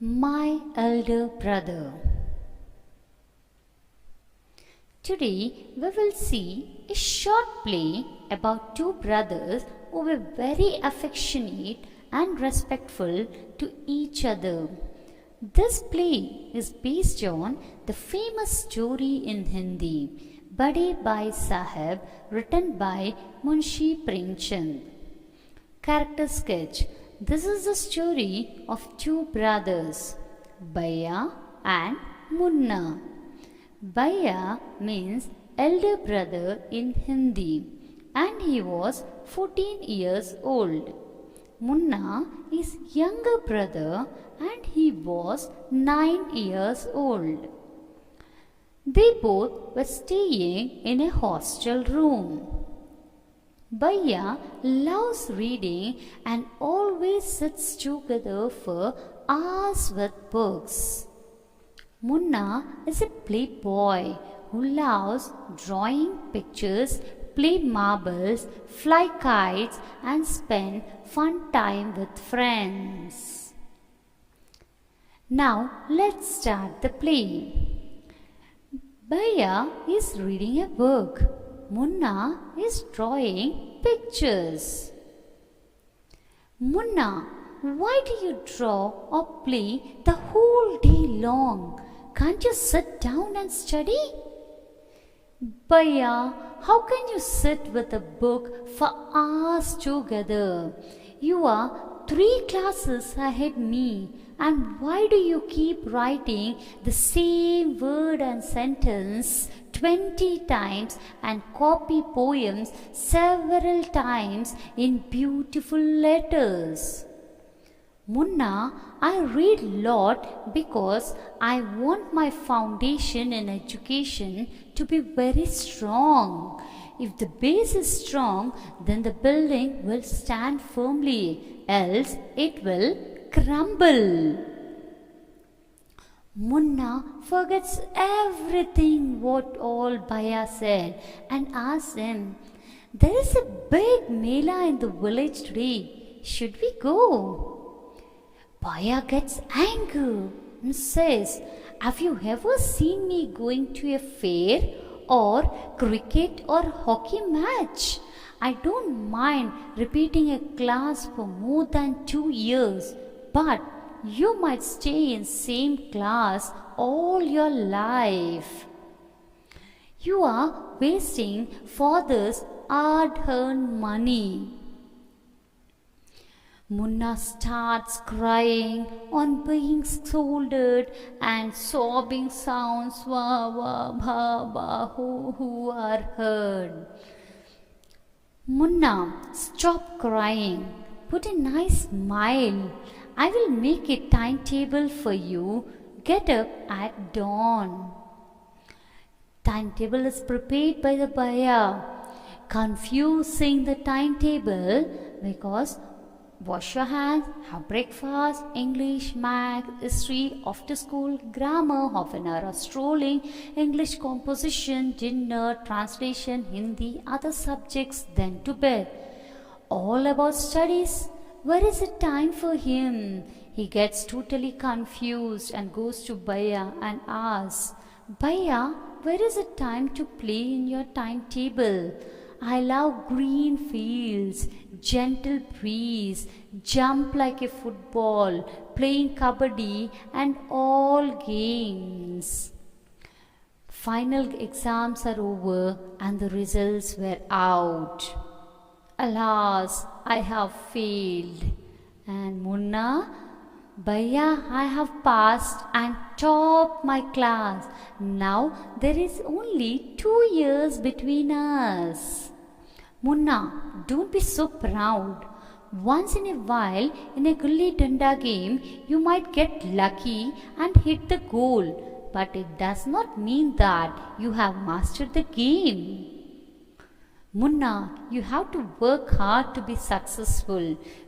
My elder brother. Today we will see a short play about two brothers who were very affectionate and respectful to each other. This play is based on the famous story in Hindi, Bade Bhai Sahib, written by Munshi Premchand. Character sketch. This is the story of two brothers, Bhaiya and Munna. Bhaiya means elder brother in Hindi and he was 14 years old. Munna is younger brother and he was 9 years old. They both were staying in a hostel room. Bhaiya loves reading and always sits together for hours with books. Munna is a playboy who loves drawing pictures, play marbles, fly kites, and spend fun time with friends. Now let's start the play. Bhaiya is reading a book. Munna is drawing pictures. Munna, why do you draw or play the whole day long? Can't you sit down and study? Bhaiya, how can you sit with a book for hours together? You are 3 classes ahead me, and why do you keep writing the same word and sentence 20 times and copy poems several times in beautiful letters? Munna, I read lot because I want my foundation in education to be very strong. If the base is strong, then the building will stand firmly, else it will crumble. Munna forgets everything what all Bhaiya said and asks him, "There is a big Mela in the village today. Should we go?" Bhaiya gets angry and says, "Have you ever seen me going to a fair or cricket or hockey match? I don't mind repeating a class for more than 2 years, but you might stay in same class all your life. You are wasting father's hard-earned money." Munna starts crying on being scolded and sobbing sounds wah wah bha ba who are heard. Munna, stop crying. Put a nice smile. I will make a timetable for you. Get up at dawn. Timetable is prepared by the Bhaiya. Confusing the timetable because wash your hands, have breakfast, English, math, history, after school, grammar, half an hour of strolling, English composition, dinner, translation, Hindi, other subjects, then to bed. All about studies. Where is the time for him? He gets totally confused and goes to Bhaiya and asks, "Bhaiya, where is the time to play in your timetable? I love green fields, gentle breeze, jump like a football, playing kabaddi and all games." Final exams are over and the results were out. "Alas, I have failed." And Munna, "Bhaiya, I have passed and topped my class. Now there is only 2 years between us." "Munna, don't be so proud. Once in a while in a gulli danda game, you might get lucky and hit the goal, but it does not mean that you have mastered the game. Munna, you have to work hard to be successful.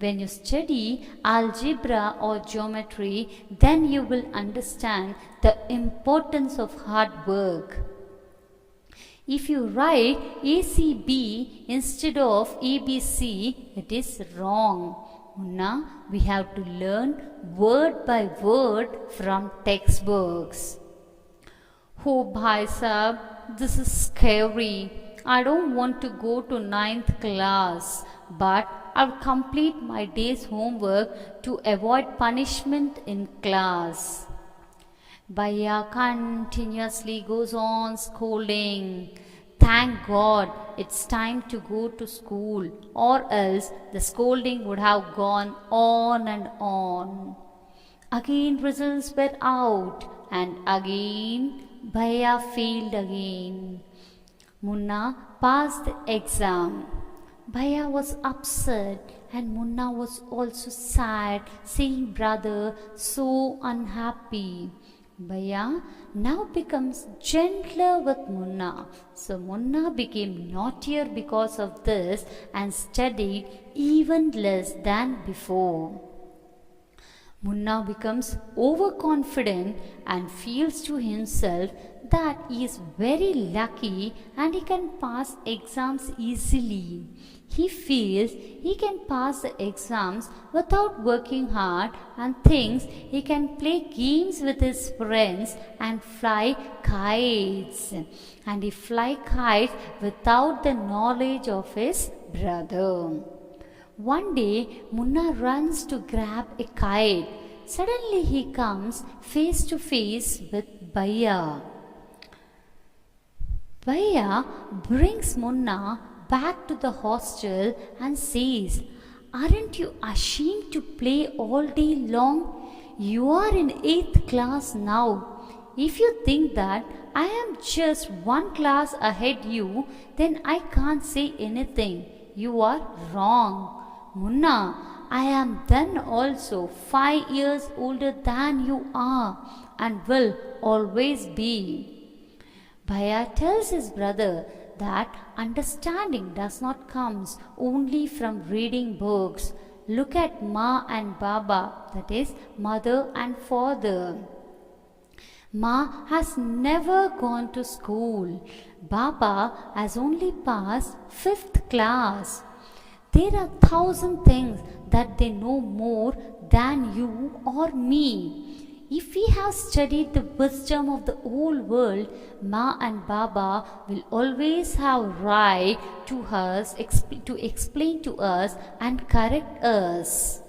When you study algebra or geometry, then you will understand the importance of hard work. If you write ACB instead of ABC, it is wrong. Munna, we have to learn word by word from textbooks. Oh, Bhai Sahib, this is scary. I don't want to go to ninth class, but I'll complete my day's homework to avoid punishment in class. Bhaiya continuously goes on scolding. Thank God it's time to go to school, or else the scolding would have gone on and on. Again results were out, and again Bhaiya failed again. Munna passed the exam. Bhaiya was upset and Munna was also sad, seeing brother so unhappy. Bhaiya now becomes gentler with Munna. So Munna became naughtier because of this and studied even less than before. Munna becomes overconfident and feels to himself that he is very lucky and he can pass exams easily. He feels he can pass the exams without working hard and thinks he can play games with his friends and fly kites. And he fly kites without the knowledge of his brother. One day, Munna runs to grab a kite. Suddenly he comes face to face with Bhaiya. Bhaiya brings Munna back to the hostel and says, "Aren't you ashamed to play all day long? You are in 8th class now. If you think that I am just one class ahead you, then I can't say anything. You are wrong. Munna, I am then also 5 years older than you are and will always be." Bhaiya tells his brother that understanding does not come only from reading books. Look at Ma and Baba, that is, mother and father. Ma has never gone to school. Baba has only passed 5th class. There are 1,000 things that they know more than you or me. If we have studied the wisdom of the whole world, Ma and Baba will always have right to us, to explain to us and correct us.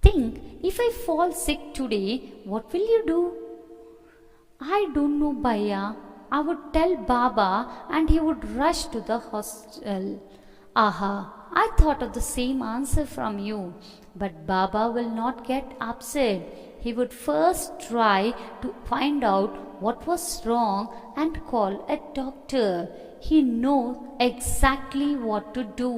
Think, if I fall sick today, what will you do? I don't know, Bhaiya. I would tell Baba and he would rush to the hospital. Aha, I thought of the same answer from you. But Baba will not get upset. He would first try to find out what was wrong and call a doctor. He knows exactly what to do.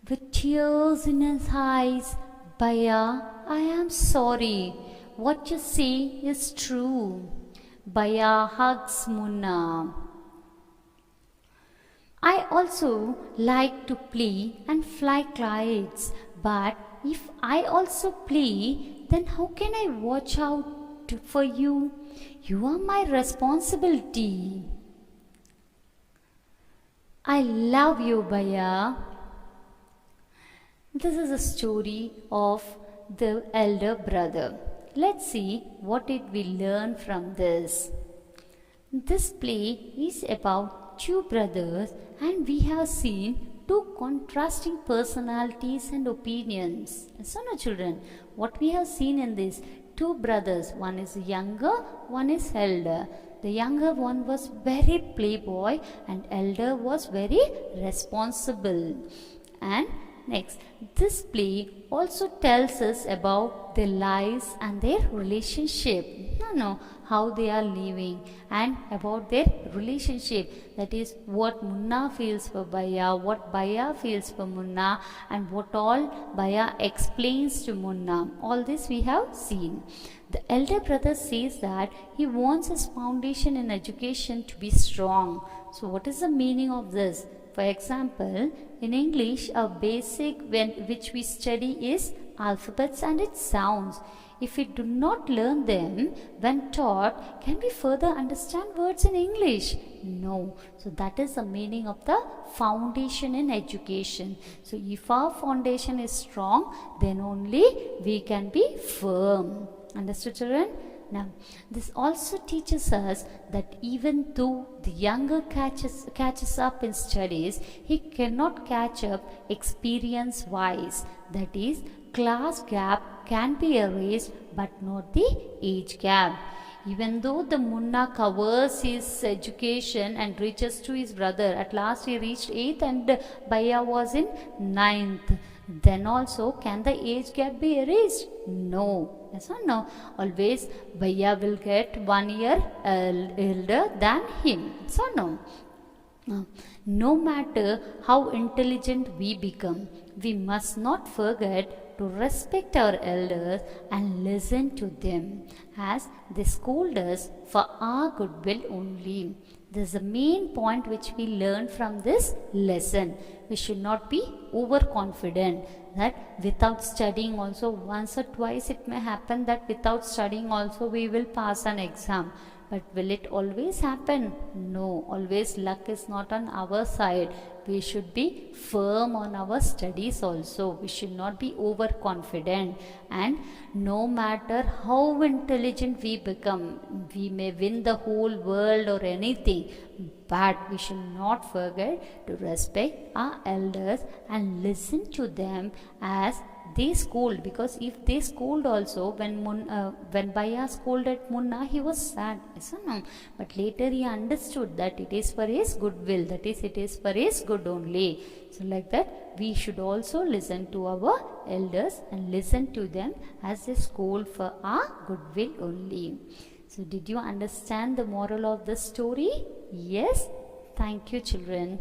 With tears in his eyes, Bhaiya, I am sorry. What you say is true. Bhaiya hugs Munna. I also like to play and fly kites, but if I also play, then how can I watch out for you? You are my responsibility. I love you, Bhaiya. This is a story of the elder brother. Let's see what did we learn from this. This play is about two brothers and we have seen two contrasting personalities and opinions. So now children, what we have seen in this, two brothers, one is younger, one is elder. The younger one was very playboy and elder was very responsible. And next, this play also tells us about their lives and their relationship. How they are living and about their relationship. That is what Munna feels for Bhaiya, what Bhaiya feels for Munna, and what all Bhaiya explains to Munna. All this we have seen. The elder brother says that he wants his foundation in education to be strong. So what is the meaning of this? For example, in English, a basic which we study is alphabets and its sounds. If we do not learn them when taught, can we further understand words in English? No. So that is the meaning of the foundation in education. So if our foundation is strong, then only we can be firm. Understood, children? Now, this also teaches us that even though the younger catches up in studies, he cannot catch up experience-wise. That is, class gap can be erased, but not the age gap. Even though the Munna covers his education and reaches to his brother, at last he reached 8th and Bhaiya was in 9th. Then also, can the age gap be erased? No. Yes or no? Always Bhaiya will get 1 year elder than him. Yes or no? No matter how intelligent we become, we must not forget to respect our elders and listen to them, as they scold us for our goodwill only. This is the main point which we learn from this lesson. We should not be overconfident that without studying also, once or twice it may happen that without studying also we will pass an exam. But will it always happen? No, always luck is not on our side. We should be firm on our studies also. We should not be overconfident. And no matter how intelligent we become, we may win the whole world or anything, but we should not forget to respect our elders and listen to them as they scold. Because if they scold also, when Bhaiya scolded Munna, he was sad. Yes or no? But later he understood that it is for his goodwill. That is, it is for his good only. So like that, we should also listen to our elders and listen to them as they scold for our goodwill only. So did you understand the moral of the story? Yes? Thank you, children.